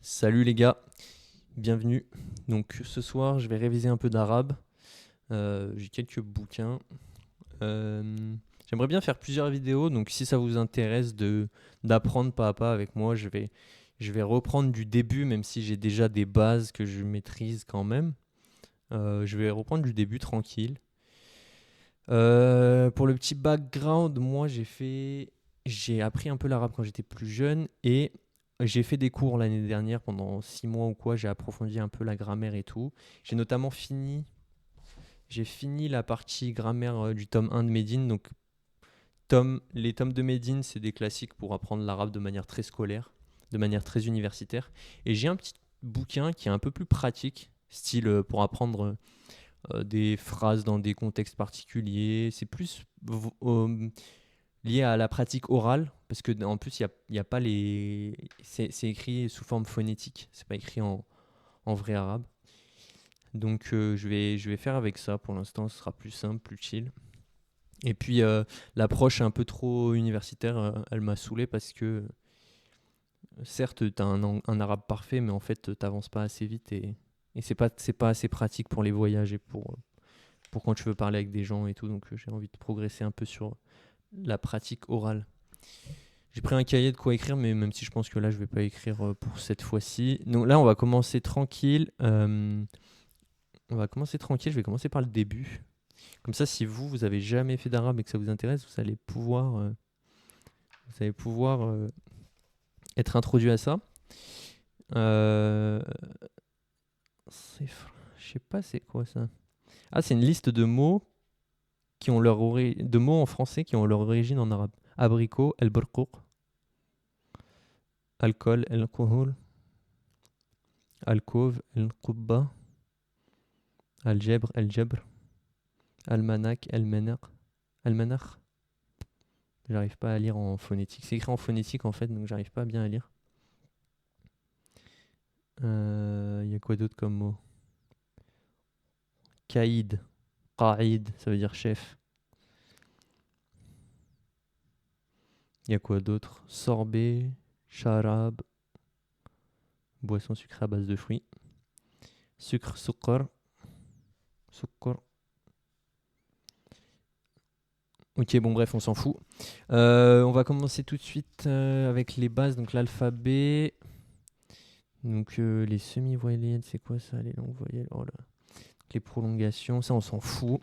Salut les gars, bienvenue. Donc ce soir, je vais réviser un peu d'arabe. J'ai quelques bouquins. J'aimerais bien faire plusieurs vidéos, donc si ça vous intéresse d'apprendre pas à pas avec moi, je vais reprendre du début, même si j'ai déjà des bases que je maîtrise quand même. Je vais reprendre du début tranquille. Pour le petit background, moi j'ai appris un peu l'arabe quand j'étais plus jeune et j'ai fait des cours l'année dernière pendant 6 mois ou quoi. J'ai approfondi un peu la grammaire et tout. J'ai notamment j'ai fini la partie grammaire du tome 1 de Médine. Donc les tomes de Médine, c'est des classiques pour apprendre l'arabe de manière très scolaire, de manière très universitaire. Et j'ai un petit bouquin qui est un peu plus pratique, style pour apprendre des phrases dans des contextes particuliers. C'est plus lié à la pratique orale, parce que en plus, il y a pas les. C'est écrit sous forme phonétique, c'est pas écrit en vrai arabe. Donc je vais faire avec ça pour l'instant, ce sera plus simple, plus chill. Et puis l'approche un peu trop universitaire, elle m'a saoulé parce que certes, tu as un arabe parfait, mais en fait, t'avances pas assez vite et c'est pas assez pratique pour les voyages et pour quand tu veux parler avec des gens et tout. Donc j'ai envie de progresser un peu sur la pratique orale. J'ai pris un cahier de quoi écrire, mais même si je pense que là, je vais pas écrire pour cette fois-ci. Donc là, on va commencer tranquille. Je vais commencer par le début. Comme ça, si vous avez jamais fait d'arabe et que ça vous intéresse, vous allez pouvoir être introduit à ça. Euh, je sais pas c'est quoi ça. Ah, c'est une liste de mots de mots en français qui ont leur origine en arabe. Abricot, el barqouq, alcool, el alcohol, alcôve, el qubba, algèbre, el jabr, almanach, el menaq, almanach. J'arrive pas à lire en phonétique. C'est écrit en phonétique en fait, donc j'arrive pas bien à lire. Il y a quoi d'autre comme mot? Caïd, qaïd, ça veut dire chef. Il y a quoi d'autre? Sorbet, charab, boisson sucrée à base de fruits. Sucre, sucre, sucre. Ok, bon bref, on s'en fout. On va commencer tout de suite avec les bases, donc l'alphabet. Donc les semi-voyelles, c'est quoi ça? Les longues voyelles, oh là. Les prolongations, ça on s'en fout.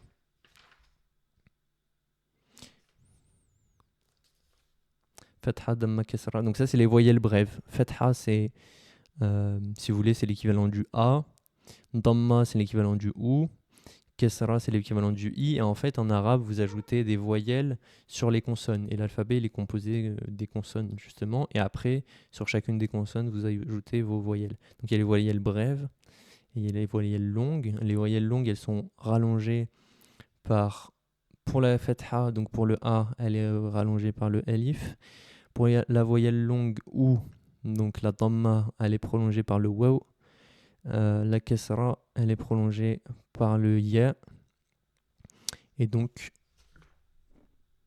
Fatha, damma, kasra. Donc ça c'est les voyelles brèves. Fatha c'est, si vous voulez, c'est l'équivalent du A. Damma c'est l'équivalent du OU. Kesra, c'est l'équivalent du I. Et en fait, en arabe, vous ajoutez des voyelles sur les consonnes. Et l'alphabet, il est composé des consonnes, justement. Et après, sur chacune des consonnes, vous ajoutez vos voyelles. Donc, il y a les voyelles brèves et il y a les voyelles longues. Les voyelles longues, elles sont rallongées pour la fatha, donc pour le A, elle est rallongée par le alif. Pour la voyelle longue OU, donc la damma, elle est prolongée par le waw. La kasra, elle est prolongée par le ya. Et donc,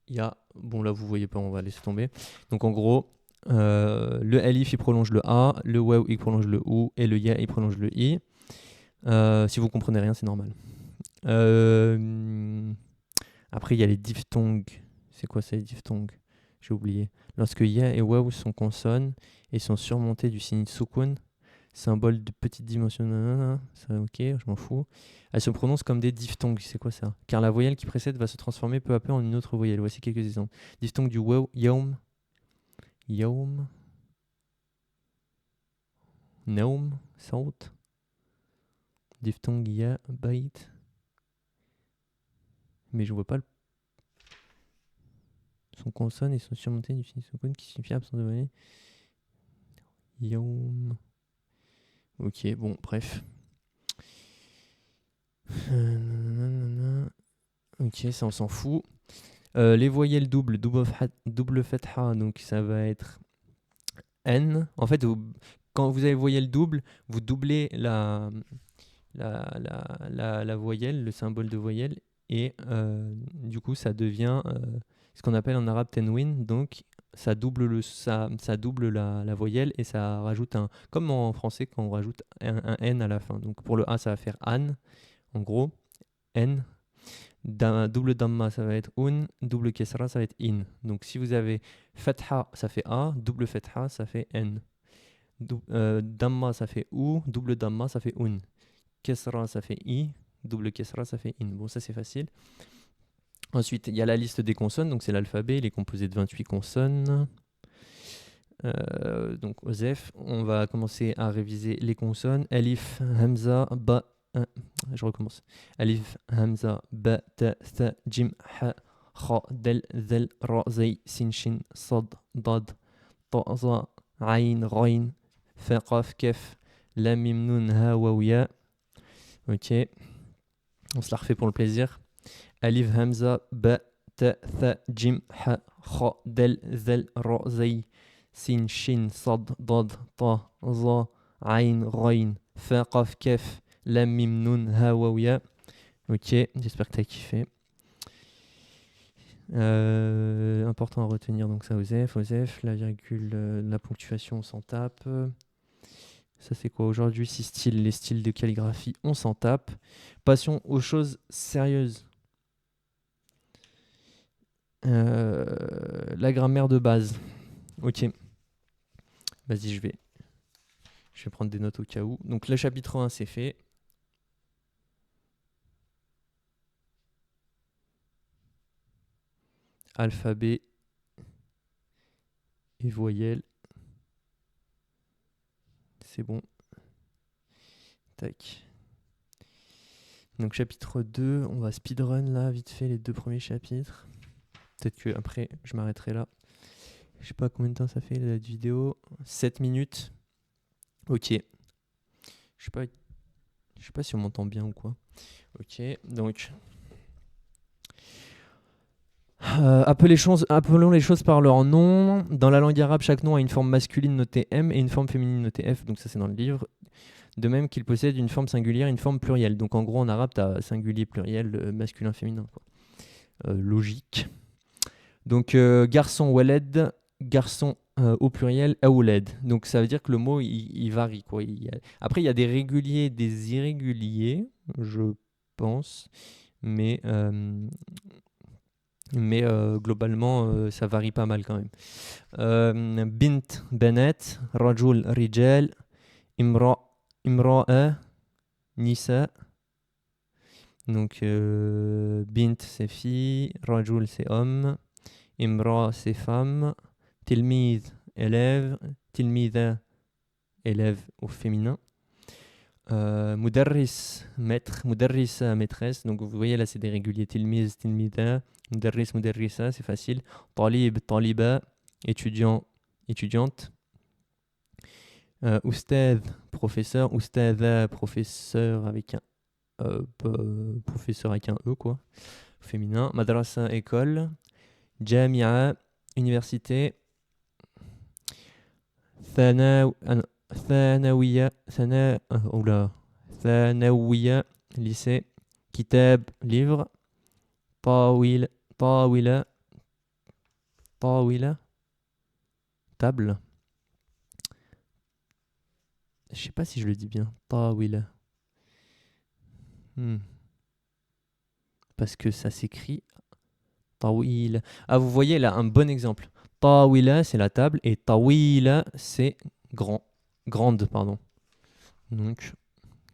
il y a. Bon, là, vous voyez pas, on va laisser tomber. Donc, en gros, le alif, il prolonge le A, le waw, il prolonge le ou, et le ya, il prolonge le i. Si vous comprenez rien, c'est normal. Après, il y a les diphtongues. C'est quoi ça, les diphtongues? J'ai oublié. Lorsque ya et waw sont consonnes et sont surmontés du signe sukun, symbole de petite dimension, nanana, ça ok, je m'en fous. Elles se prononcent comme des diphtongues, c'est quoi ça? Car la voyelle qui précède va se transformer peu à peu en une autre voyelle. Voici quelques exemples. Diphtongue du waw, yaum, yaum, naum, saut. Diphtongue ya, bait. Mais je vois pas son consonne et sont surmontés du signe sukun qui signifie absence de voyelle. Yaum. Ok, bon, bref. Ok, ça on s'en fout. Les voyelles doubles, double fatha, donc ça va être N. En fait, quand vous avez voyelle double, vous doublez la voyelle, le symbole de voyelle, et du coup, ça devient ce qu'on appelle en arabe tenwin. Donc, ça double la voyelle et ça rajoute un. Comme en français, quand on rajoute un N à la fin. Donc pour le A, ça va faire an, en gros, N. Double damma, ça va être un. Double kesra, ça va être in. Donc si vous avez fatha, ça fait A. Double fatha, ça fait N. Damma, ça fait ou. Double damma, ça fait un. Kesra, ça fait i. Double kesra, ça fait in. Bon, ça c'est facile. Ensuite, il y a la liste des consonnes, donc c'est l'alphabet, il est composé de 28 consonnes. Donc Osef, on va commencer à réviser les consonnes. Alif, Hamza, Ba, je recommence. Alif, Hamza, Ba, Ta, Tha, Jim, Ha, Kha, Del, Zel, Ra, Zay, Sin, Shin, Sad, Dad, Ta, Za, Ayn, Rayn, Fa, Qaf, Kef, Lam, Mim, Nun, Ha, Waw, Ya. Ok, on se la refait pour le plaisir. Alif, Hamza, Ba, Ta, Tha, Jim, Ha, Kha, Del, Zel, Ra, Zay, Sin, Shin, Sad, Dad, Ta, Za, Ayn, Rayn, Fa, Qaf, Kef, Lam, Mim, Nun, Ha, Waw, Ya. Ok, j'espère que tu as kiffé. Important à retenir, donc ça, Osef, la virgule, la ponctuation, on s'en tape. Ça, c'est quoi aujourd'hui? 6 styles, les styles de calligraphie, on s'en tape. Passons aux choses sérieuses. La grammaire de base. Ok. Vas-y, je vais prendre des notes au cas où. Donc, le chapitre 1, c'est fait. Alphabet et voyelles. C'est bon. Tac. Donc, chapitre 2, on va speedrun là, vite fait, les 2 premiers chapitres. Peut-être que après je m'arrêterai là. Je sais pas combien de temps ça fait la vidéo. 7 minutes. Ok. Je sais pas si on m'entend bien ou quoi. Ok, donc appelons les choses par leur nom. Dans la langue arabe, chaque nom a une forme masculine notée M et une forme féminine notée F. Donc ça, c'est dans le livre. De même qu'il possède une forme singulière et une forme plurielle. Donc en gros, en arabe, tu as singulier, pluriel, masculin, féminin, quoi. Logique. Donc garçon, waled, garçon au pluriel, awlad. Donc ça veut dire que le mot, il varie, quoi. Après, il y a des réguliers, des irréguliers, je pense. Mais globalement, ça varie pas mal quand même. Bint, Benet, Rajul, Rijal, Imra'a, Nisa. Donc, Bint, c'est fille, Rajul, c'est homme, Imra, c'est femme, Tilmid, élève, Tilmida, élève au féminin. Mudarris, maître, Mudarrisa, maîtresse. Donc, vous voyez là, c'est des réguliers. Tilmiz, Tilmida, Mudarris, Mudarrisa, c'est facile. Talib, Taliba, étudiant, étudiante. Oustad, professeur. Oustadha, professeur avec un professeur avec un E, quoi. Féminin. Madrasa, école. Jamia, université. Thanawiya, Thanawiya, lycée. Kitab, livre. Tawila, table. Je sais pas si je le dis bien. Tawila. Parce que ça s'écrit Tawila. Ah, vous voyez là un bon exemple. Tawila, c'est la table et Tawila, c'est grande, pardon. Donc,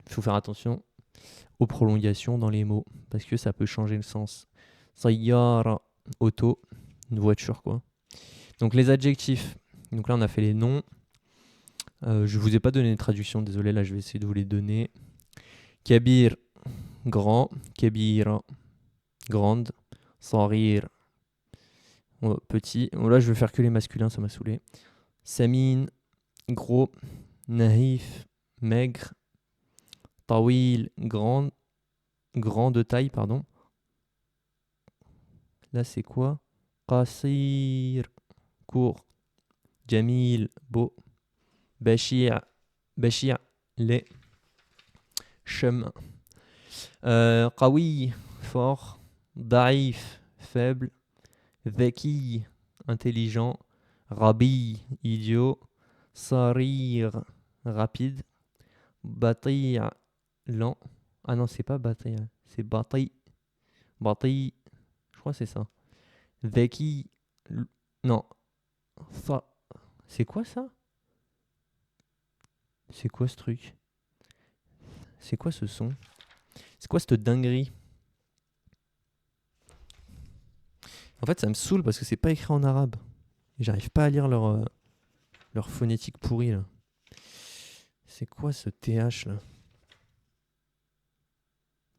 il faut faire attention aux prolongations dans les mots parce que ça peut changer le sens. Sayyara, auto, une voiture, quoi. Donc, les adjectifs. Donc là, on a fait les noms. Je vous ai pas donné de traduction, désolé, là, je vais essayer de vous les donner. Kabir, grand. Kabira, grande. Sarir, petit. Bon, là, je vais faire que les masculins, ça m'a saoulé. Samin, gros. Nahif, maigre. Tawil, grand de taille, pardon. Là, c'est quoi? Qasir, court. Jamil, beau. Bashir, laid. Chemin. Qawi, fort. Daif, faible. Dhaki, intelligent. Rabi, idiot. Sarir, rapide. Bati', lent. Ah non, c'est pas bati', c'est bati'. Bati', je crois que c'est ça. Dhaki, non. Tha- C'est quoi ça? C'est quoi ce truc? C'est quoi ce son? C'est quoi cette dinguerie? En fait, ça me saoule parce que c'est pas écrit en arabe. Et j'arrive pas à lire leur phonétique pourrie là. C'est quoi ce TH là?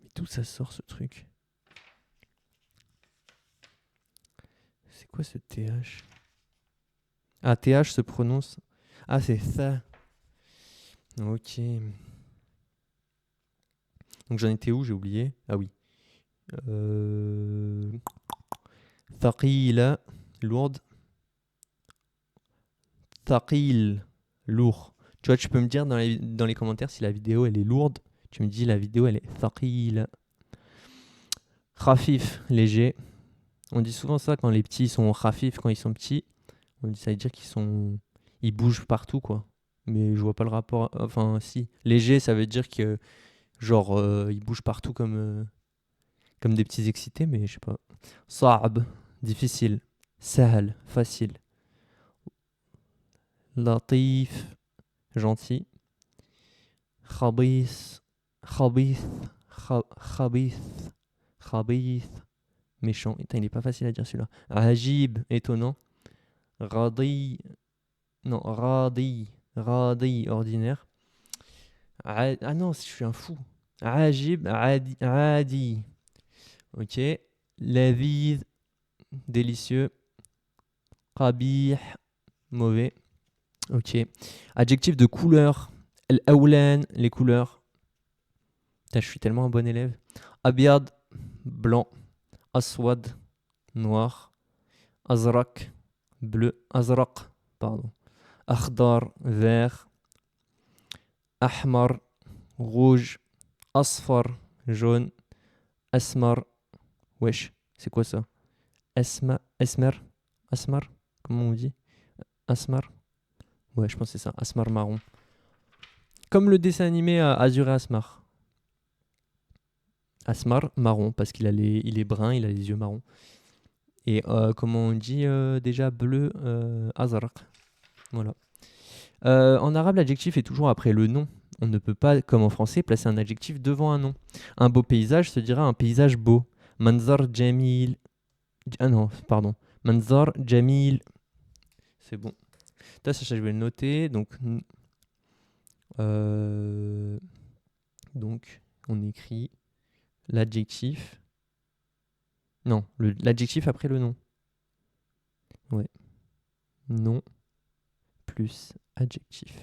Mais d'où ça sort ce truc? C'est quoi ce TH? Ah, TH se prononce. Ah, c'est ça. Ok. Donc j'en étais où? J'ai oublié. Ah oui. Thaqila, lourde. Thaqil, lourd. Tu vois, tu peux me dire dans les commentaires si la vidéo elle est lourde. Tu me dis la vidéo elle est thaqil. Khafif, léger. On dit souvent ça quand les petits sont khafif, quand ils sont petits. On dit ça veut dire ils bougent partout quoi. Mais je vois pas le rapport. Enfin, si. Léger, ça veut dire que genre ils bougent partout comme des petits excités, mais je sais pas. Sa'ab, difficile. Sahal, facile. Latif, gentil. Khabith, khabith, khabith, khabith, méchant. Putain, il est pas facile à dire celui-là. Ajib, étonnant. Radi, non, radi, ordinaire. Ah non, je suis un fou. Ajib, adi. Ok. Ladid, délicieux. Qabih, mauvais. Ok. Adjectif de couleur. El-awlan, les couleurs. Putain, je suis tellement un bon élève. Abiad, blanc. Aswad, noir. Azrak, bleu. Azraq, pardon. Akhdar, vert. Ahmar, rouge. Asfar, jaune. Asmar, wesh, c'est quoi ça? Esmer, Asmar, comment on dit? Asmar? Ouais, je pense que c'est ça. Asmar marron. Comme le dessin animé Azur et Asmar. Asmar marron, parce il est brun, il a les yeux marrons. Et comment on dit déjà bleu? Azraq. Voilà. En arabe, l'adjectif est toujours après le nom. On ne peut pas, comme en français, placer un adjectif devant un nom. Un beau paysage se dira un paysage beau. Manzar jamil. Ah non, pardon. Manzar jamil. C'est bon. Ça, je vais le noter. Donc, on écrit l'adjectif. Non, l'adjectif après le nom. Ouais. Nom plus adjectif.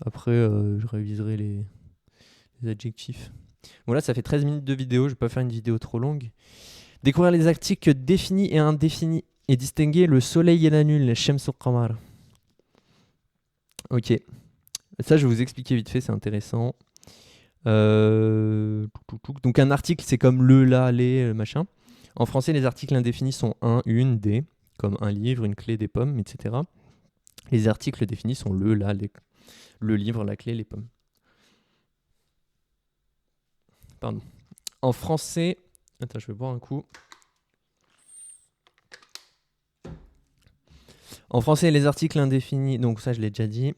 Après, je réviserai les adjectifs. Bon, là, ça fait 13 minutes de vidéo. Je vais pas faire une vidéo trop longue. Découvrir les articles définis et indéfinis et distinguer le soleil et la lune, Shams al-Qamar. Ok. Ça, je vais vous expliquer vite fait, c'est intéressant. Donc, un article, c'est comme le, la, les, machin. En français, les articles indéfinis sont un, une, des, comme un livre, une clé, des pommes, etc. Les articles définis sont le, la, le livre, la clé, les pommes. Pardon. En français... Attends, je vais boire un coup. En français, les articles indéfinis... Donc ça, je l'ai déjà dit.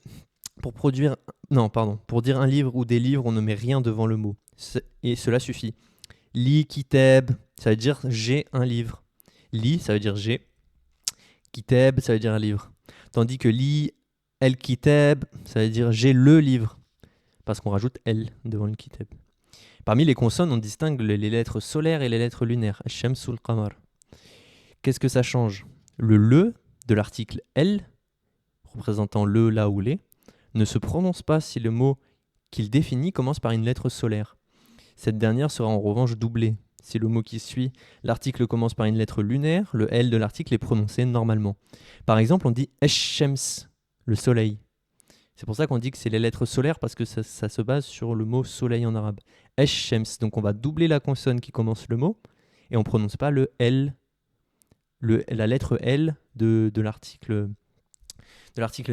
Pour dire un livre ou des livres, on ne met rien devant le mot. Et cela suffit. Li, kitab, ça veut dire j'ai un livre. Li, ça veut dire j'ai. Kitab, ça veut dire un livre. Tandis que li, el kitab, ça veut dire j'ai le livre. Parce qu'on rajoute el devant le kitab. Parmi les consonnes, on distingue les lettres solaires et les lettres lunaires. Shamsul qamar. Qu'est-ce que ça change? Le de l'article el, représentant le, la ou les, ne se prononce pas si le mot qu'il définit commence par une lettre solaire. Cette dernière sera en revanche doublée. Si le mot qui suit l'article commence par une lettre lunaire, le L de l'article est prononcé normalement. Par exemple, on dit Esh-Shems, le soleil. C'est pour ça qu'on dit que c'est les lettres solaires parce que ça se base sur le mot soleil en arabe. Esh-Shems, donc on va doubler la consonne qui commence le mot et on ne prononce pas le L la lettre L de l'article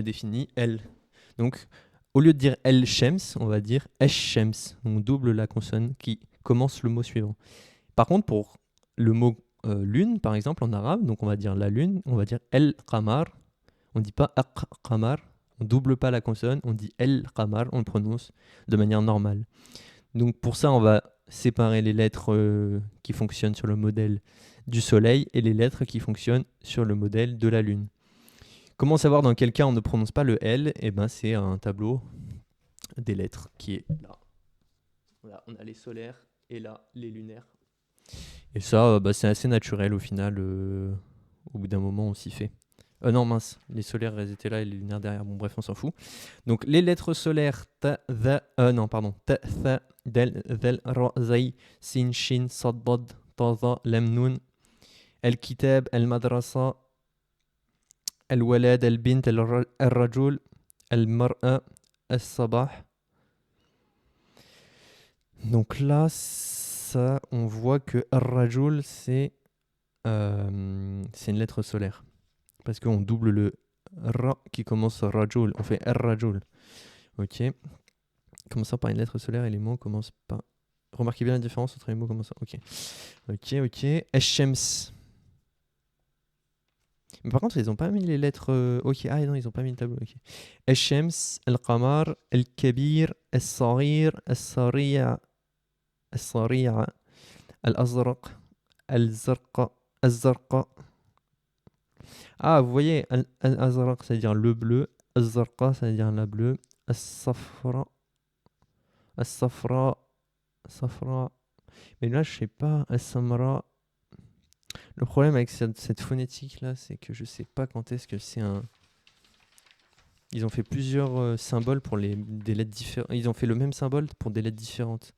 défini, L. Donc, au lieu de dire El Shems, on va dire Esh Shems. On double la consonne qui commence le mot suivant. Par contre, pour le mot lune, par exemple, en arabe, donc on va dire la lune, on va dire El Qamar. On ne dit pas Aq Qamar. On double pas la consonne, on dit El Qamar, on le prononce de manière normale. Donc pour ça, on va séparer les lettres qui fonctionnent sur le modèle du soleil et les lettres qui fonctionnent sur le modèle de la lune. Comment savoir dans quel cas on ne prononce pas le L? Eh ben, c'est un tableau des lettres qui est là. Voilà, on a les solaires et là les lunaires. Et ça, c'est assez naturel au final. Au bout d'un moment, on s'y fait. Non, mince, les solaires elles étaient là et les lunaires derrière. Bon, bref, on s'en fout. Donc, les lettres solaires, ta, tha, ta, tha, del, zel, ra, zay, sin, shin, sad, dad, ta, za, lam, nun, el kitab, el madrasa, el walad, el bint, el rajul, el mar'a, el sabah. Donc là, ça, on voit que rajul, c'est une lettre solaire. Parce qu'on double le ra qui commence par rajul. On fait rajul. Ok. Commençant par une lettre solaire et les mots commencent par. Remarquez bien la différence entre les mots commençant. Ok. Ok. Eshems. Mais par contre, ils n'ont pas mis les lettres. Ok. Ah non, ils n'ont pas mis le tableau. Ok. Eshems, el-qamar, el-kabir, el-saghir, el-sari'a, el-sari'a, el-azraq, el-zarqa, el-zarqa. Ah, vous voyez, al-azraq, ça veut dire le bleu. Al-zarqa, ça veut dire la bleue. Al-safra. Al-safra. Safra. Mais là, je sais pas. Al-samra. Le problème avec cette phonétique-là, c'est que je sais pas quand est-ce que c'est un. Ils ont fait plusieurs symboles pour des lettres différentes. Ils ont fait le même symbole pour des lettres différentes.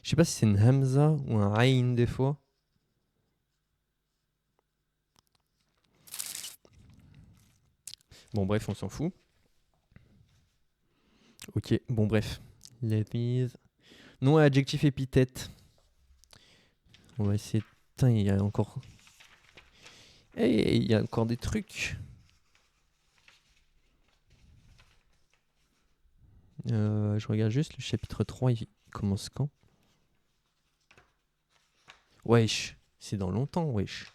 Je sais pas si c'est une hamza ou un ayn des fois. Bon, bref, on s'en fout. Ok, bon, bref. Let's. Nom et adjectif épithète. On va essayer. Putain, il y a encore. Il y a encore des trucs. Je regarde juste le chapitre 3, il commence quand? Wesh, c'est dans longtemps, wesh.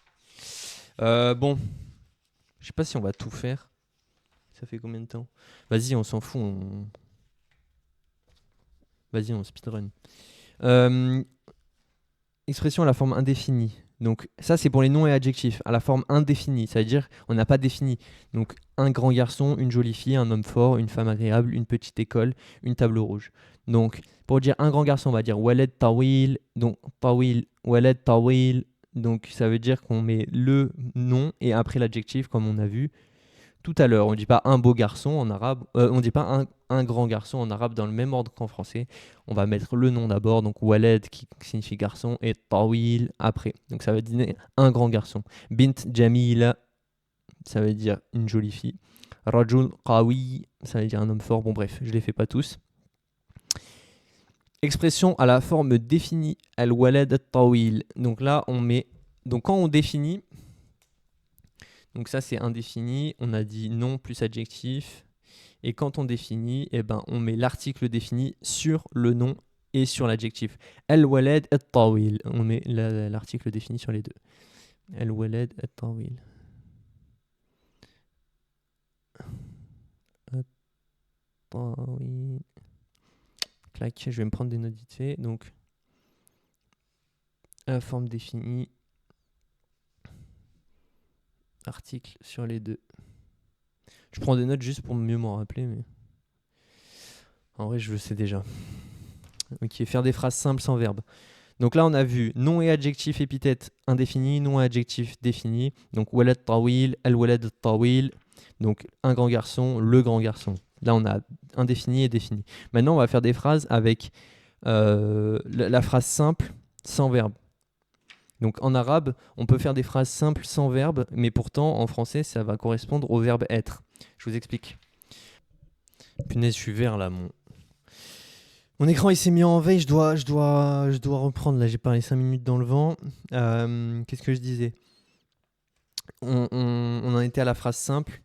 Bon, je sais pas si on va tout faire. Ça fait combien de temps? Vas-y, on s'en fout. Vas-y, on speedrun. Expression à la forme indéfinie. Donc ça, c'est pour les noms et adjectifs. À la forme indéfinie, ça veut dire on n'a pas défini. Donc un grand garçon, une jolie fille, un homme fort, une femme agréable, une petite école, une table rouge. Donc pour dire un grand garçon, on va dire waled tawil. Donc tawil, waled tawil. Donc ça veut dire qu'on met le nom et après l'adjectif comme on a vu tout à l'heure. On ne dit pas un beau garçon en arabe, on ne dit pas un grand garçon en arabe dans le même ordre qu'en français. On va mettre le nom d'abord, donc waled qui signifie garçon et tawil après. Donc ça veut dire un grand garçon. Bint jamila, ça veut dire une jolie fille. Rajul qawi, ça veut dire un homme fort. Bon bref, je les fais pas tous. Expression à la forme définie, al-walad tawil. Donc là, on met. Donc quand on définit. Donc ça, c'est indéfini. On a dit nom plus adjectif. Et quand on définit, on met l'article défini sur le nom et sur l'adjectif. Al-walad at-tawil. On met l'article défini sur les deux. Al-walad at-tawil. At-tawil. Clac, je vais me prendre des notes vite fait. Donc, la forme définie. Article sur les deux. Je prends des notes juste pour mieux m'en rappeler, mais en vrai, je le sais déjà. Ok, faire des phrases simples sans verbe. Donc là, on a vu nom et adjectif épithète indéfini, nom et adjectif défini. Donc walad tawil, al-walad tawil. Donc un grand garçon, le grand garçon. Là, on a indéfini et défini. Maintenant, on va faire des phrases avec la phrase simple sans verbe. Donc en arabe, on peut faire des phrases simples sans verbe, mais pourtant en français, ça va correspondre au verbe être. Je vous explique. Punaise, je suis vert là, mon. Mon écran il s'est mis en veille, je dois reprendre. Là, j'ai parlé 5 minutes dans le vent. Qu'est-ce que je disais? On en était à la phrase simple,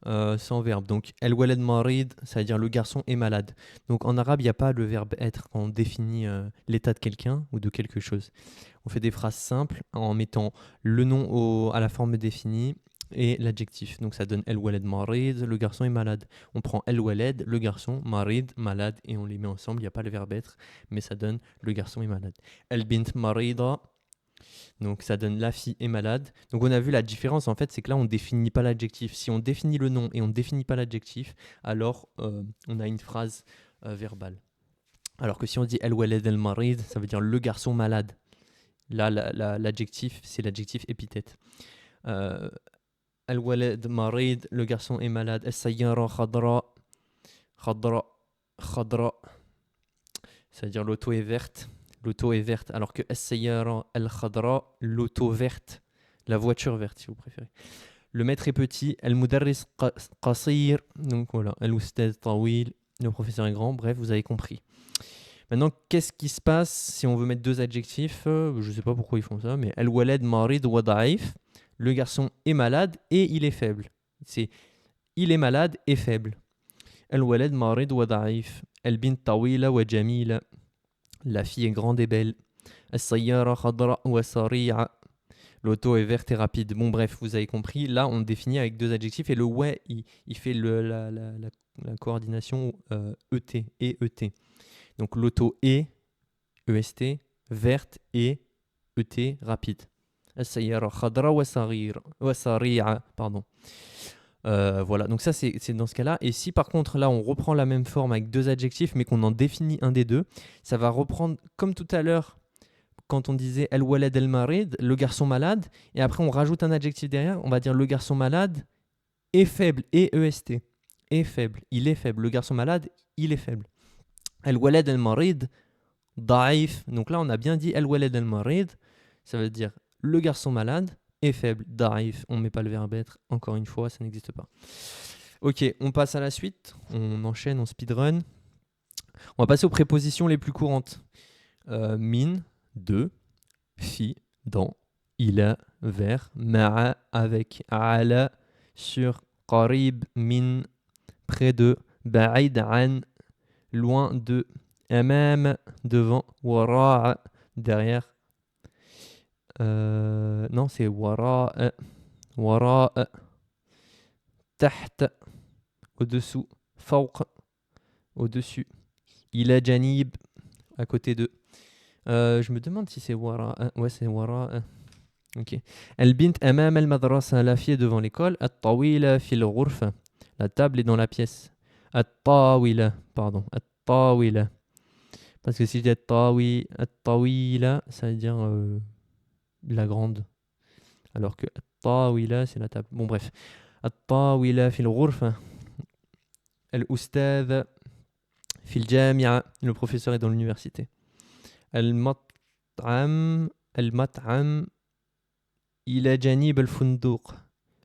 sans verbe. Donc, El Waled Marid, ça veut dire le garçon est malade. Donc, en arabe, il n'y a pas le verbe être quand on définit l'état de quelqu'un ou de quelque chose. On fait des phrases simples en mettant le nom à la forme définie et l'adjectif. Donc, ça donne El Waled Marid, le garçon est malade. On prend El Waled, le garçon, Marid, malade, et on les met ensemble. Il n'y a pas le verbe être, mais ça donne le garçon est malade. El Bint Marida, donc ça donne la fille est malade. Donc on a vu la différence en fait, c'est que là on ne définit pas l'adjectif. Si on définit le nom et on ne définit pas l'adjectif, alors on a une phrase verbale. Alors que si on dit El Waled El Marid, ça veut dire le garçon malade. Là l'adjectif, c'est l'adjectif épithète. El Waled Marid, le garçon est malade. Es Sayyara Khadra, Khadra, Khadra, ça veut dire l'auto est verte. L'auto est verte, alors que As-Sayyara al-Khadra, l'auto verte, la voiture verte si vous préférez. Le maître est petit, Al-Mudarris Qasir, donc voilà, Al-Ustad Tawil, le professeur est grand, bref, vous avez compris. Maintenant, qu'est-ce qui se passe si on veut mettre deux adjectifs? Je ne sais pas pourquoi ils font ça, mais Al-Walad Marid wa Da'if, le garçon est malade et il est faible. C'est il est malade et faible. Al-Walad Marid wa Da'if, Al-Bint Tawila wa Jamila. La fille est grande et belle. As-sayyara khadra wa sari'a. L'auto est verte et rapide. Bon, bref, vous avez compris. Là, on définit avec deux adjectifs et le ouais, il fait la coordination ET et ET. Donc l'auto est EST, verte et ET, rapide. As-sayyara khadra wa sari'a. Pardon. Voilà, donc ça c'est dans ce cas-là. Et si par contre là on reprend la même forme avec deux adjectifs mais qu'on en définit un des deux, ça va reprendre comme tout à l'heure quand on disait El Waled El Marid, le garçon malade, et après on rajoute un adjectif derrière, on va dire le garçon malade est faible, et EST, est faible, il est faible, le garçon malade, il est faible. El Waled El Marid, Daif, donc là on a bien dit El Waled El Marid, ça veut dire le garçon malade est faible, Daif, on ne met pas le verbe être, encore une fois, ça n'existe pas. Ok, on passe à la suite, on enchaîne, on speedrun. On va passer aux prépositions les plus courantes. Min, de, fi, dans, ila, vers, ma'a, avec, ala, sur, qarib, min, près de, ba'id, an, loin de, amam, devant, wara'a, derrière. Non, c'est wara'a, wara'a, taht, au-dessous, fawq, au-dessus, ila janib, à côté de. Je me demande si c'est wara'a. Ouais, c'est wara'a. Ok. Al-bint amam al-madrasa, la fille est devant l'école. At-tawila fil ghurfa, la table est dans la pièce. At-tawila, pardon. At-tawila. Parce que si je dis at-tawila, ça veut dire la grande. Alors que at-tawila, c'est la table. Bon, bref. At-tawila fil ghurfa. Al-ustad fil jami'a, le professeur est dans l'université. المطعم إلى جانب الفندق.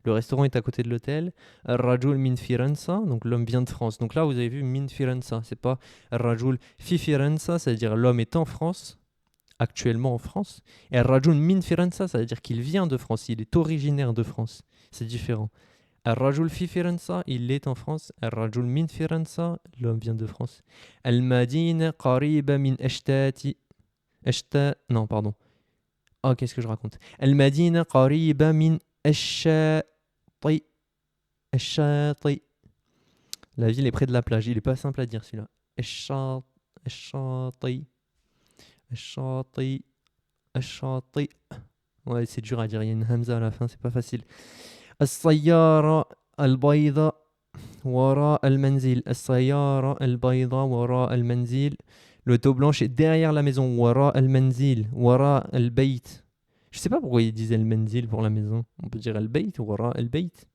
Le restaurant est à côté de l'hôtel. الرجل من فرنسا, donc l'homme vient de France. Donc là, vous avez vu min فرنسا, c'est pas الرجل في فرنسا, ça veut dire l'homme est en France, actuellement en France. Et الرجل من فرنسا, ça veut dire qu'il vient de France, il est originaire de France. C'est différent. الرجل في فرنسا, il est en France. الرجل من فرنسا, l'homme vient de France. المدينة قريبة من أشتات. Non, pardon. Oh, qu'est-ce que je raconte? المدينة قريبة من الشاطئ. الشاطئ. La ville est près de la plage. Il est pas simple à dire celui-là. الشاطئ. الشاطئ. الشاطئ. Ouais, c'est dur à dire. Il y a une hamza à la fin, c'est pas facile. السيارة البيضاء وراء المنزل. السيارة البيضاء وراء المنزل. L'auto blanche est derrière la maison. Wara al-manzil. Wara al-bayt. Je sais pas pourquoi ils disent al-manzil pour la maison. On peut dire al-bayt ou wara al-bayt.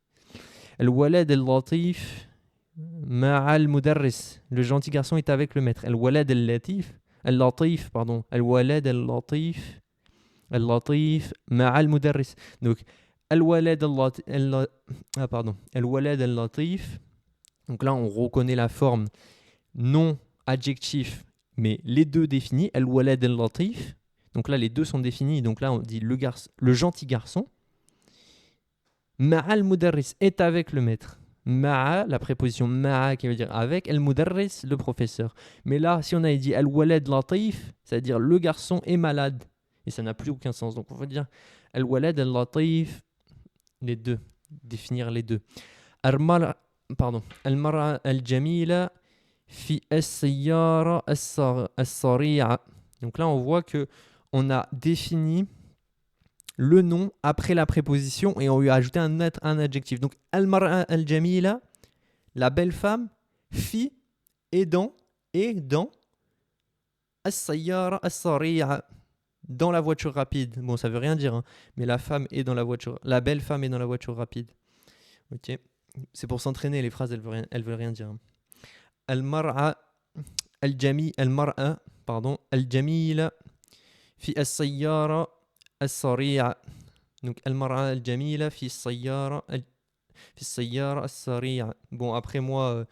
Al-walad al-latif ma'a al-mudarris. Le gentil garçon est avec le maître. Al-walad al-latif. Al-latif, pardon. Al-walad al-latif. Al-latif ma'a al-mudarris. Donc, al-walad al-latif. Pardon. Al-walad al-latif. Donc là, on reconnaît la forme non adjectif mais les deux définis, al-walad al-latif. Donc là, les deux sont définis. Donc là, on dit le gentil garçon. Ma'a al-mudarris est avec le maître. Ma'a, la préposition ma'a qui veut dire avec, al-mudarris, le professeur. Mais là, si on avait dit al-walad latif, c'est-à-dire le garçon est malade. Et ça n'a plus aucun sens. Donc on va dire al-walad al-latif, les deux. Définir les deux. Pardon. Al-mar'a al-jamila fi as-sayyara as-sari'a. Donc là, on voit que on a défini le nom après la préposition et on lui a ajouté un adjectif. Donc, al-mar'a al-jamila, la belle femme, fi, et dans, as-sayyara as-sari'a, dans la voiture rapide. Bon, ça veut rien dire, hein, mais la femme est dans la voiture, la belle femme est dans la voiture rapide. Ok. C'est pour s'entraîner, les phrases, elles veulent rien dire. Hein. Al-mar'a al-mar'a, pardon, al-jamila, fi as-sayyara as-sari'a. Donc, al-mar'a al-jamila fi as-sayyara as-sari'a. Bon, après moi,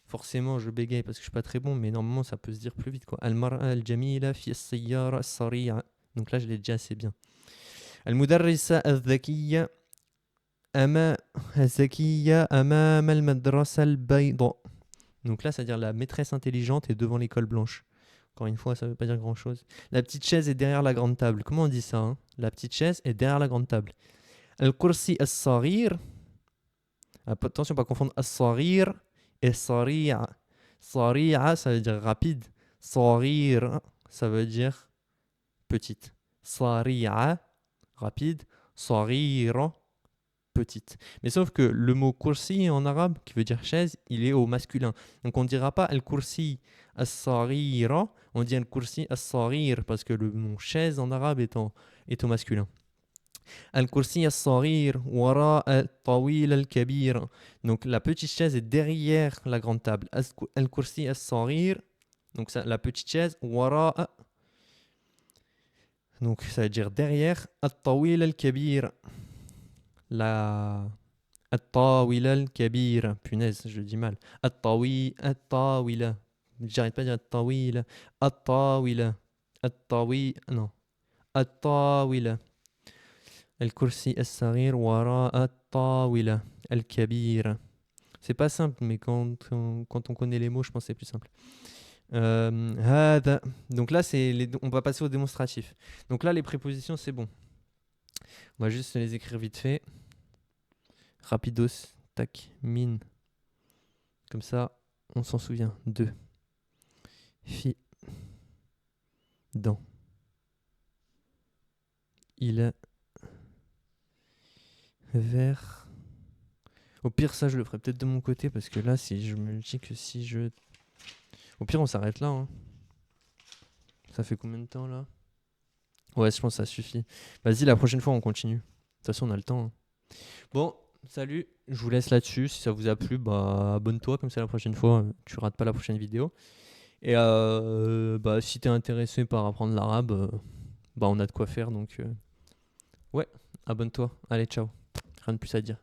forcément, je bégaye parce que je suis pas très bon, mais normalement, ça peut se dire plus vite, quoi. Al-mar'a al-jamila fi as-sayyara as-sari'a. Donc là, je l'ai déjà assez bien. Al-mudarrisa al-dhakiyya amam al-madrasa al-bayda. Donc là, c'est-à-dire la maîtresse intelligente est devant l'école blanche. Encore une fois, ça ne veut pas dire grand-chose. La petite chaise est derrière la grande table. Comment on dit ça, hein? La petite chaise est derrière la grande table. Al-kursi as-saghir. Attention, pas confondre as-saghir et sari'a. Sari'a, ça veut dire rapide. Saghir, ça veut dire petite. Sari'a, rapide. Saghira, petite. Mais sauf que le mot kursi en arabe, qui veut dire chaise, il est au masculin. Donc on ne dira pas al-kursi as-saghira, on dit al-kursi as-saghir parce que le mot chaise en arabe est au masculin. Al-kursi as-saghir wara al-tawil al-kabir. Donc la petite chaise est derrière la grande table. Al-kursi as-saghir, donc ça, la petite chaise wara, donc ça veut dire derrière al-tawil al-kabir. La At-tawila al-kabira. Punaise, je le dis mal. At-tawila. J'arrête pas de dire at-tawila. At-tawila. Non. At-tawila. Al-kursi as-saghir wara at-tawila al-kabira. C'est pas simple, mais quand on connaît les mots, je pense que c'est plus simple. Donc là, on va passer au démonstratif. Donc là, les prépositions, c'est bon. On va juste les écrire vite fait. Rapidos, tac, mine. Comme ça, on s'en souvient. 2. Fi. Dans. Il est. Vers. Au pire, ça, je le ferai peut-être de mon côté parce que là, si je me dis que si je. Au pire, on s'arrête là. Hein. Ça fait combien de temps là? Ouais, je pense que ça suffit. Vas-y, la prochaine fois, on continue. De toute façon, on a le temps. Hein. Bon. Salut, je vous laisse là-dessus. Si ça vous a plu, bah, abonne-toi, comme ça la prochaine fois, tu rates pas la prochaine vidéo. Et bah, si t'es intéressé par apprendre l'arabe, bah, on a de quoi faire. Donc, ouais, abonne-toi. Allez, ciao. Rien de plus à dire.